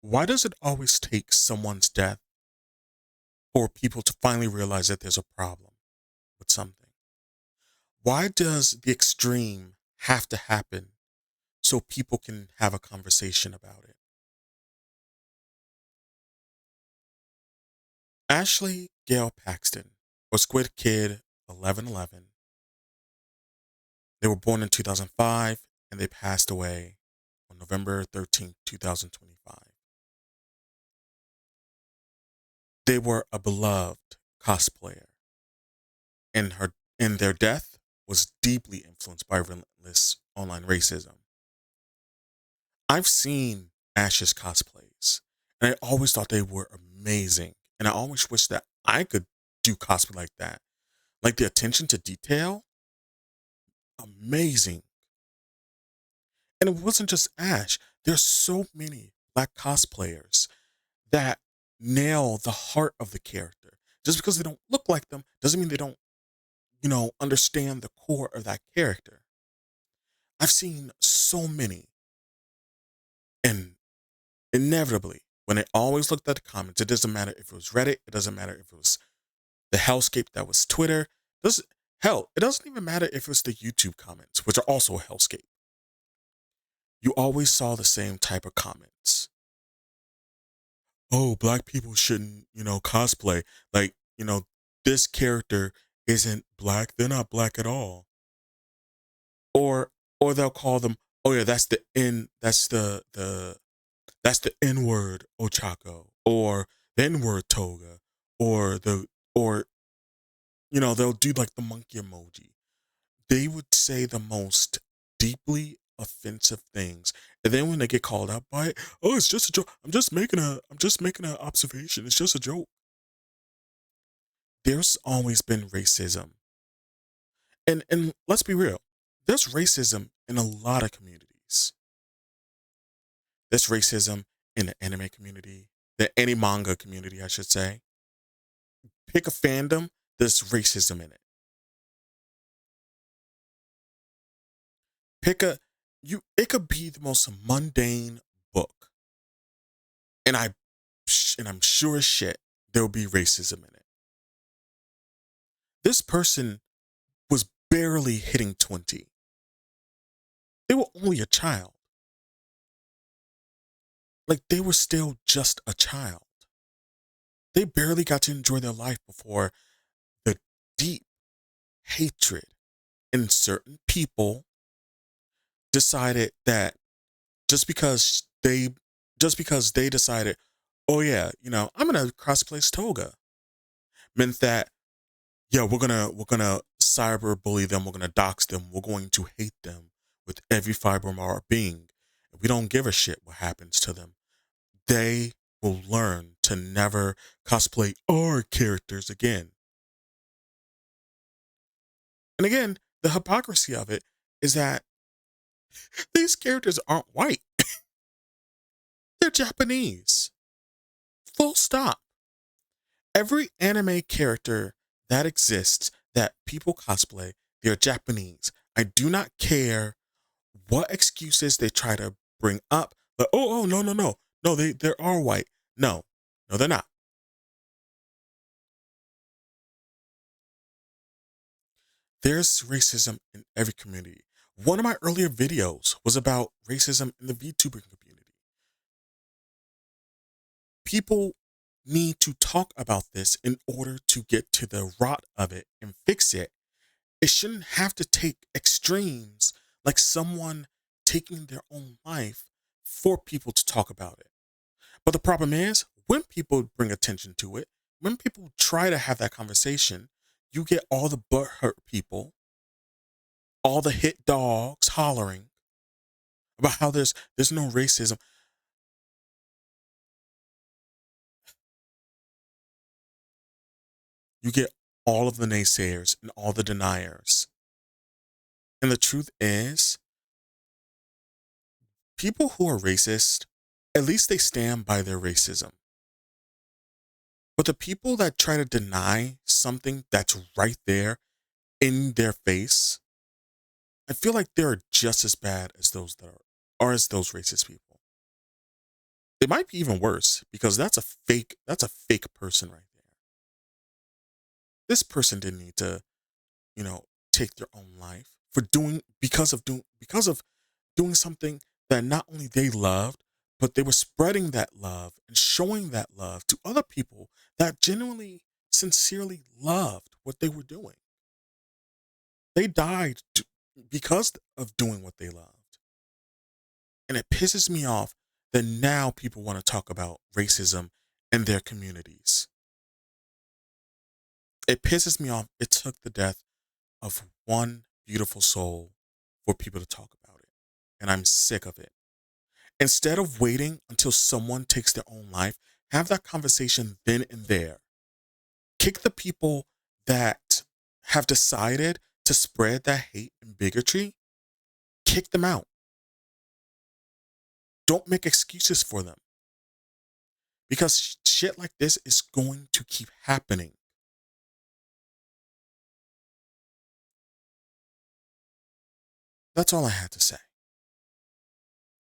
Why does it always take someone's death for people to finally realize that there's a problem with something? Why does the extreme have to happen so people can have a conversation about it? Ashley Gail Paxton or Squid Kid 1111. They were born in 2005 and they passed away on November 13th, 2025. They were a beloved cosplayer, and their death was deeply influenced by relentless online racism. I've seen Ash's cosplays, and I always thought they were amazing. And I always wish that I could do cosplay like that. Like the attention to detail, amazing. And it wasn't just Ash. There's so many black cosplayers that nail the heart of the character. Just because they don't look like them doesn't mean they don't, understand the core of that character. I've seen so many, and inevitably, when I always looked at the comments, it doesn't matter if it was Reddit, it doesn't matter if it was the hellscape that was Twitter. Does Hell, it doesn't even matter if it was the YouTube comments, which are also a hellscape. You always saw the same type of comments. Oh, black people shouldn't, cosplay. Like, this character isn't black. They're not black at all. Or they'll call them, oh yeah, that's the N word Ochako, or the N word Toga, or they'll do like the monkey emoji. They would say the most deeply offensive things, and then when they get called out by it, oh, it's just a joke. I'm just making an observation. It's just a joke. There's always been racism, and let's be real. There's racism in a lot of communities. There's racism in the anime community, the anime manga community, I should say. Pick a fandom, there's racism in it. Pick a it could be the most mundane book. And I'm sure as shit there'll be racism in it. This person was barely hitting 20. They were only a child. Like they were still just a child. They barely got to enjoy their life before the deep hatred in certain people decided that just because they decided, oh yeah, I'm gonna cosplay as Toga, meant that yeah, we're gonna cyber bully them, we're gonna dox them, we're going to hate them with every fiber of our being. We don't give a shit what happens to them. They will learn to never cosplay our characters again. And again, the hypocrisy of it is that these characters aren't white. They're Japanese. Full stop. Every anime character that exists that people cosplay, they're Japanese. I do not care what excuses they try to bring up, but oh no no no no they are white. No, no they're not. There's racism in every community. One of my earlier videos was about racism in the VTuber community. People need to talk about this in order to get to the rot of it and fix it. It shouldn't have to take extremes like someone taking their own life for people to talk about it. But the problem is, when people bring attention to it, when people try to have that conversation, you get all the butthurt people, all the hit dogs hollering about how there's no racism. You get all of the naysayers and all the deniers. And the truth is, people who are racist, at least they stand by their racism. But the people that try to deny something that's right there in their face, I feel like they're just as bad as those that are as those racist people. It might be even worse because that's a fake person right there. This person didn't need to, take their own life for doing something that not only they loved, but they were spreading that love and showing that love to other people that genuinely, sincerely loved what they were doing. They died because of doing what they loved. And it pisses me off that now people want to talk about racism in their communities. It pisses me off. It took the death of one beautiful soul for people to talk about it. And I'm sick of it. Instead of waiting until someone takes their own life, have that conversation then and there. Kick the people that have decided to spread that hate and bigotry, kick them out. Don't make excuses for them because shit like this is going to keep happening. That's all I had to say.